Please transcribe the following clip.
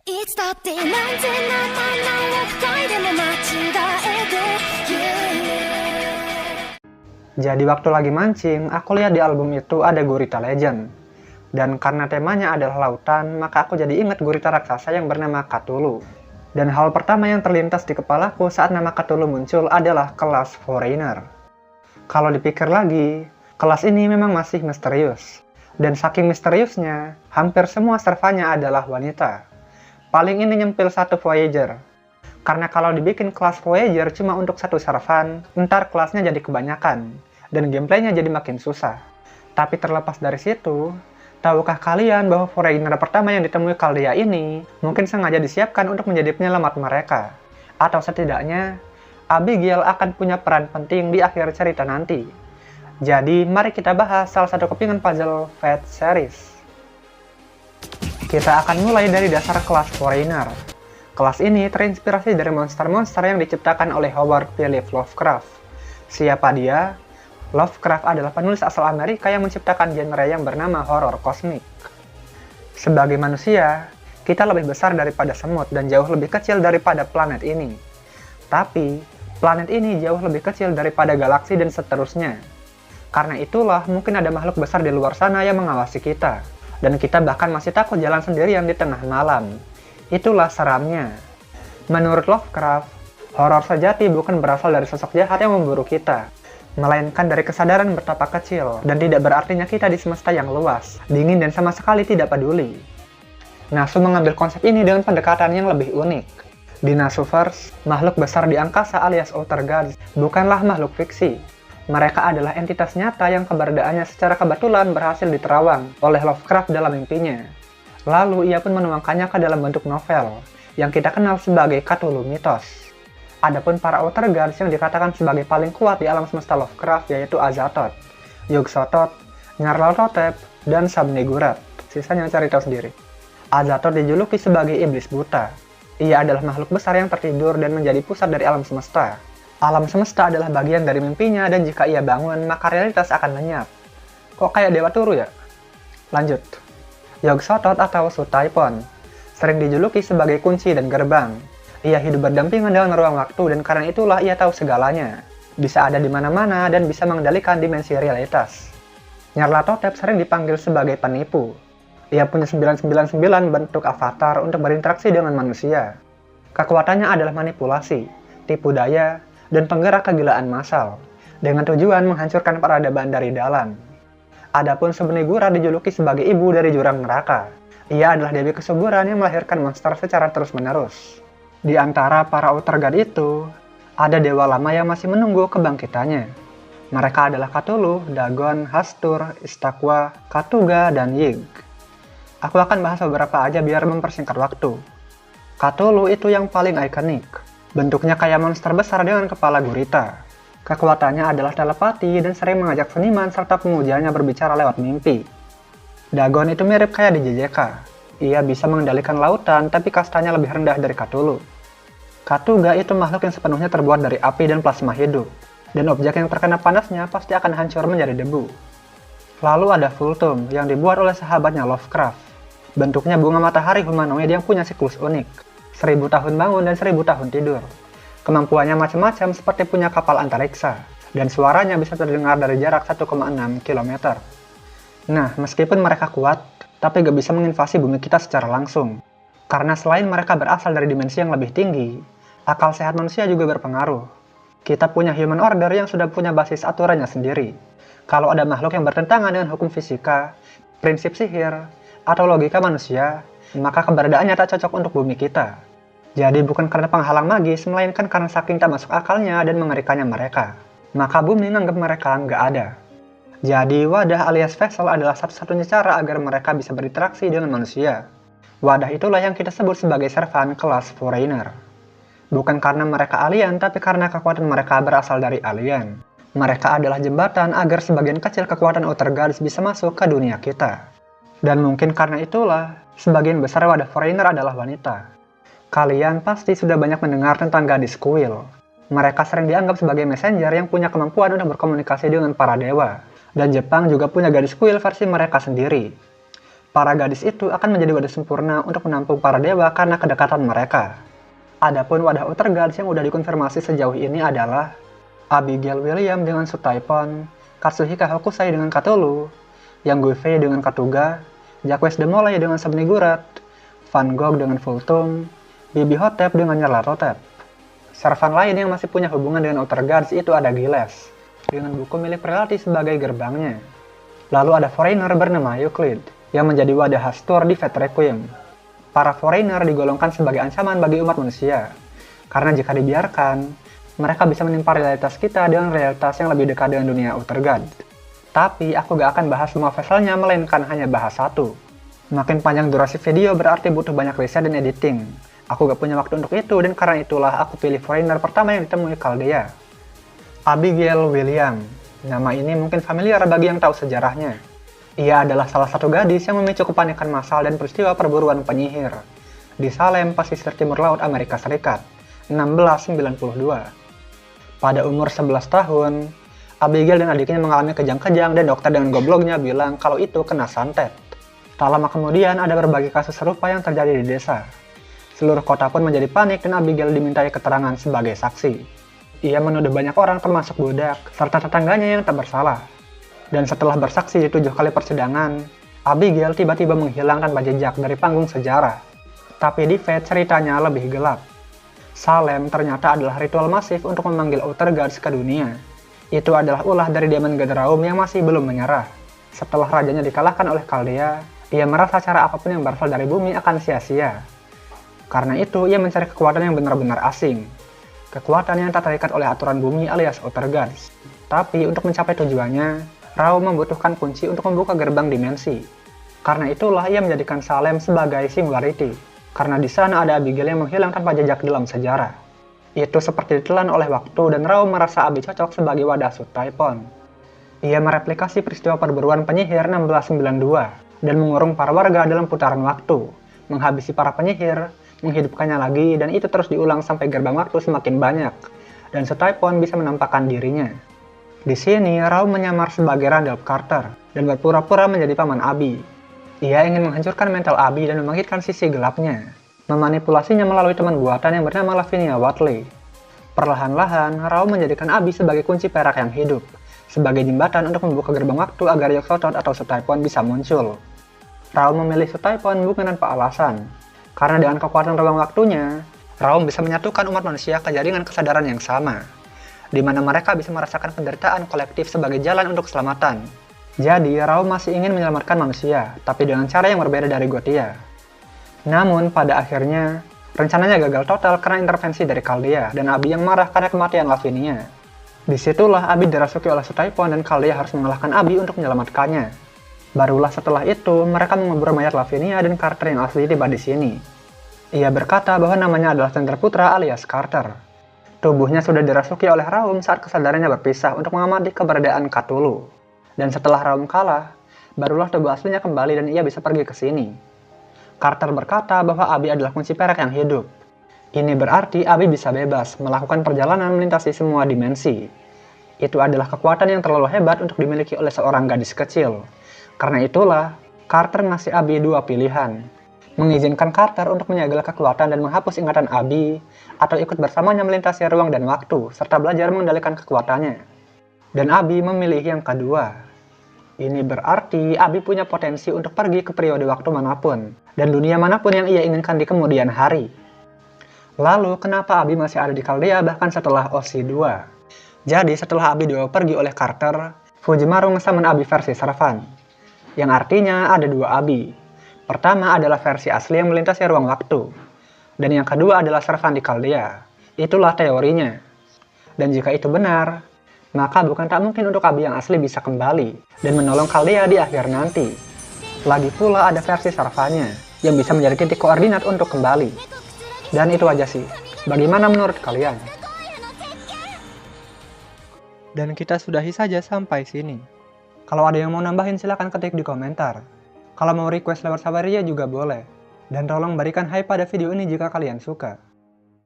いつだって何千何万何億回でも間違えて Jadi waktu lagi mancing, aku lihat di album itu ada gurita legend. Dan karena temanya adalah lautan, maka aku jadi ingat gurita raksasa yang bernama Cthulhu. Dan hal pertama yang terlintas di kepalaku saat nama Cthulhu muncul adalah kelas Foreigner. Kalau dipikir lagi, kelas ini memang masih misterius. Dan saking misteriusnya, hampir semua servanya adalah wanita. Paling ini nyempil satu Voyager. Karena kalau dibikin kelas Voyager cuma untuk satu servan, ntar kelasnya jadi kebanyakan. Dan gameplaynya jadi makin susah. Tapi terlepas dari situ, tahukah kalian bahwa Foreigner pertama yang ditemui Chaldea ini mungkin sengaja disiapkan untuk menjadi penyelamat mereka? Atau setidaknya, Abigail akan punya peran penting di akhir cerita nanti. Jadi, mari kita bahas salah satu kepingan puzzle Fate series. Kita akan mulai dari dasar kelas Foreigner. Kelas ini terinspirasi dari monster-monster yang diciptakan oleh Howard Philip Lovecraft. Siapa dia? Lovecraft adalah penulis asal Amerika yang menciptakan genre yang bernama horor kosmik. Sebagai manusia, kita lebih besar daripada semut dan jauh lebih kecil daripada planet ini. Tapi, planet ini jauh lebih kecil daripada galaksi dan seterusnya. Karena itulah mungkin ada makhluk besar di luar sana yang mengawasi kita. Dan kita bahkan masih takut jalan sendirian di tengah malam. Itulah seramnya. Menurut Lovecraft, horor sejati bukan berasal dari sosok jahat yang memburu kita, melainkan dari kesadaran betapa kecil dan tidak berartinya kita di semesta yang luas, dingin dan sama sekali tidak peduli. Nasu mengambil konsep ini dengan pendekatan yang lebih unik. Di Nasuverse, makhluk besar di angkasa alias Outer Gods bukanlah makhluk fiksi. Mereka adalah entitas nyata yang keberadaannya secara kebetulan berhasil diterawang oleh Lovecraft dalam mimpinya. Lalu ia pun menuangkannya ke dalam bentuk novel, yang kita kenal sebagai Cthulhu Mythos. Adapun para Outer Gods yang dikatakan sebagai paling kuat di alam semesta Lovecraft yaitu Azathoth, Yog-Sothoth, Nyarlathotep, dan Sabnegurat. Sisanya cari tahu sendiri. Azathoth dijuluki sebagai iblis buta. Ia adalah makhluk besar yang tertidur dan menjadi pusat dari alam semesta. Alam semesta adalah bagian dari mimpinya dan jika ia bangun, maka realitas akan lenyap. Kok kayak Dewa Turu ya? Lanjut. Yog-Sothoth atau Sutaipon sering dijuluki sebagai kunci dan gerbang. Ia hidup berdampingan dengan ruang waktu dan karena itulah ia tahu segalanya. Bisa ada di mana-mana dan bisa mengendalikan dimensi realitas. Nyarlathotep sering dipanggil sebagai penipu. Ia punya 999 bentuk avatar untuk berinteraksi dengan manusia. Kekuatannya adalah manipulasi, tipu daya, dan penggerak kegilaan massal, dengan tujuan menghancurkan peradaban dari dalam. Adapun Sabnegurat dijuluki sebagai ibu dari jurang neraka. Ia adalah dewi kesuburan yang melahirkan monster secara terus-menerus. Di antara para Outer God itu, ada dewa lama yang masih menunggu kebangkitannya. Mereka adalah Cthulhu, Dagon, Hastur, Istaqua, Katuga, dan Yig. Aku akan bahas beberapa aja biar mempersingkat waktu. Cthulhu itu yang paling ikonik. Bentuknya kayak monster besar dengan kepala gurita. Kekuatannya adalah telepati dan sering mengajak seniman serta pemujanya berbicara lewat mimpi. Dagon itu mirip kayak di JJK. Ia bisa mengendalikan lautan tapi kastanya lebih rendah dari Cthulhu. Katuga itu makhluk yang sepenuhnya terbuat dari api dan plasma hidup. Dan objek yang terkena panasnya pasti akan hancur menjadi debu. Lalu ada Vultum yang dibuat oleh sahabatnya Lovecraft. Bentuknya bunga matahari humanoid yang punya siklus unik. 1000 tahun bangun dan 1000 tahun tidur. Kemampuannya macam-macam seperti punya kapal antariksa, dan suaranya bisa terdengar dari jarak 1,6 km. Nah, meskipun mereka kuat, tapi gak bisa menginvasi bumi kita secara langsung. Karena selain mereka berasal dari dimensi yang lebih tinggi, akal sehat manusia juga berpengaruh. Kita punya human order yang sudah punya basis aturannya sendiri. Kalau ada makhluk yang bertentangan dengan hukum fisika, prinsip sihir, atau logika manusia, maka keberadaannya tak cocok untuk bumi kita. Jadi bukan karena penghalang magis, melainkan karena saking tak masuk akalnya dan mengerikannya mereka. Maka bumi menganggap mereka nggak ada. Jadi wadah alias vessel adalah satu-satunya cara agar mereka bisa berinteraksi dengan manusia. Wadah itulah yang kita sebut sebagai servan kelas Foreigner. Bukan karena mereka alien, tapi karena kekuatan mereka berasal dari alien. Mereka adalah jembatan agar sebagian kecil kekuatan Outer Gods bisa masuk ke dunia kita. Dan mungkin karena itulah, sebagian besar wadah Foreigner adalah wanita. Kalian pasti sudah banyak mendengar tentang gadis kuil. Mereka sering dianggap sebagai messenger yang punya kemampuan untuk berkomunikasi dengan para dewa. Dan Jepang juga punya gadis kuil versi mereka sendiri. Para gadis itu akan menjadi wadah sempurna untuk menampung para dewa karena kedekatan mereka. Adapun wadah Outer Gods yang udah dikonfirmasi sejauh ini adalah Abigail William dengan Sutaipon, Katsuhika Hokusai dengan Cthulhu, Yang Guifei dengan Katuga, Jacques de Molay dengan Subnigurat, Van Gogh dengan Voltum, Bibi Hotep dengan Nyarlathotep. Servan lain yang masih punya hubungan dengan Outer Gods itu ada Giles, dengan buku milik Prelati sebagai gerbangnya. Lalu ada Foreigner bernama Euclid, yang menjadi wadah Hastur di Fate Requiem. Para Foreigner digolongkan sebagai ancaman bagi umat manusia, karena jika dibiarkan, mereka bisa menimpa realitas kita dengan realitas yang lebih dekat dengan dunia Outer God. Tapi aku gak akan bahas semua vesselnya, melainkan hanya bahas satu. Makin panjang durasi video berarti butuh banyak riset dan editing. Aku gak punya waktu untuk itu, dan karena itulah aku pilih Foreigner pertama yang ditemui Chaldea. Abigail William. Nama ini mungkin familiar bagi yang tahu sejarahnya. Ia adalah salah satu gadis yang memicu kepanikan massal dan peristiwa perburuan penyihir di Salem, pesisir timur laut Amerika Serikat, 1692. Pada umur 11 tahun, Abigail dan adiknya mengalami kejang-kejang dan dokter dengan gobloknya bilang kalau itu kena santet. Tak lama kemudian ada berbagai kasus serupa yang terjadi di desa. Seluruh kota pun menjadi panik dan Abigail dimintai keterangan sebagai saksi. Ia menuduh banyak orang termasuk budak serta tetangganya yang tak bersalah. Dan setelah bersaksi di 7 kali persidangan, Abigail tiba-tiba menghilang tanpa jejak dari panggung sejarah. Tapi di Fate ceritanya lebih gelap. Salem ternyata adalah ritual masif untuk memanggil Outer Gods ke dunia. Itu adalah ulah dari Demon God Raum yang masih belum menyerah. Setelah rajanya dikalahkan oleh Chaldea, ia merasa cara apapun yang berasal dari bumi akan sia-sia. Karena itu, ia mencari kekuatan yang benar-benar asing. Kekuatan yang tak terikat oleh aturan bumi alias Outer Gods. Tapi untuk mencapai tujuannya, Raum membutuhkan kunci untuk membuka gerbang dimensi. Karena itulah ia menjadikan Salem sebagai singularity. Karena di sana ada Abigail yang menghilang tanpa jejak dalam sejarah. Itu seperti ditelan oleh waktu dan Raum merasa Abi cocok sebagai wadah Sutaipon. Ia mereplikasi peristiwa perburuan penyihir 1692 dan mengurung para warga dalam putaran waktu, menghabisi para penyihir, menghidupkannya lagi, dan itu terus diulang sampai gerbang waktu semakin banyak, dan Sutaipon bisa menampakkan dirinya. Di sini, Raum menyamar sebagai Randolph Carter dan berpura-pura menjadi paman Abi. Ia ingin menghancurkan mental Abi dan membangkitkan sisi gelapnya, memanipulasinya melalui teman buatan yang bernama Lavinia Watley. Perlahan-lahan, Raum menjadikan Abi sebagai kunci perak yang hidup, sebagai jembatan untuk membuka gerbang waktu agar Yog-Sothoth atau Sutaipon bisa muncul. Raum memilih Sutaipon bukan tanpa alasan, karena dengan kekuatan ruang waktunya, Raum bisa menyatukan umat manusia ke jaringan kesadaran yang sama, di mana mereka bisa merasakan penderitaan kolektif sebagai jalan untuk keselamatan. Jadi, Raum masih ingin menyelamatkan manusia, tapi dengan cara yang berbeda dari Gothia. Namun, pada akhirnya, rencananya gagal total karena intervensi dari Chaldea dan Abi yang marah karena kematian Lavinia. Disitulah Abi dirasuki oleh Sutaipon dan Chaldea harus mengalahkan Abi untuk menyelamatkannya. Barulah setelah itu, mereka mengubur mayat Lavinia dan Carter yang asli tiba di sini. Ia berkata bahwa namanya adalah Chandra Putra alias Carter. Tubuhnya sudah dirasuki oleh Raum saat kesadarannya berpisah untuk mengamati keberadaan Cthulhu. Dan setelah Raum kalah, barulah tubuh aslinya kembali dan ia bisa pergi ke sini. Carter berkata bahwa Abi adalah kunci perak yang hidup. Ini berarti Abi bisa bebas melakukan perjalanan melintasi semua dimensi. Itu adalah kekuatan yang terlalu hebat untuk dimiliki oleh seorang gadis kecil. Karena itulah, Carter ngasih Abi 2 pilihan. Mengizinkan Carter untuk menyegel kekuatan dan menghapus ingatan Abi, atau ikut bersamanya melintasi ruang dan waktu, serta belajar mengendalikan kekuatannya. Dan Abi memilih yang kedua. Ini berarti Abi punya potensi untuk pergi ke periode waktu manapun, dan dunia manapun yang ia inginkan di kemudian hari. Lalu, kenapa Abi masih ada di Chaldea bahkan setelah OC2? Jadi, setelah Abi dibawa pergi oleh Carter, Fujimaru ngesamen Abi versi Servan, yang artinya ada 2 Abi. Pertama adalah versi asli yang melintasi ruang waktu, dan yang kedua adalah Servan di Chaldea. Itulah teorinya. Dan jika itu benar, maka bukan tak mungkin untuk Abi yang asli bisa kembali dan menolong Chaldea di akhir nanti. Lagi pula ada versi Servannya yang bisa menjadi titik koordinat untuk kembali. Dan itu aja sih. Bagaimana menurut kalian? Dan kita sudahi saja sampai sini. Kalau ada yang mau nambahin silahkan ketik di komentar. Kalau mau request lewat Saweria juga boleh. Dan tolong berikan hype pada video ini jika kalian suka.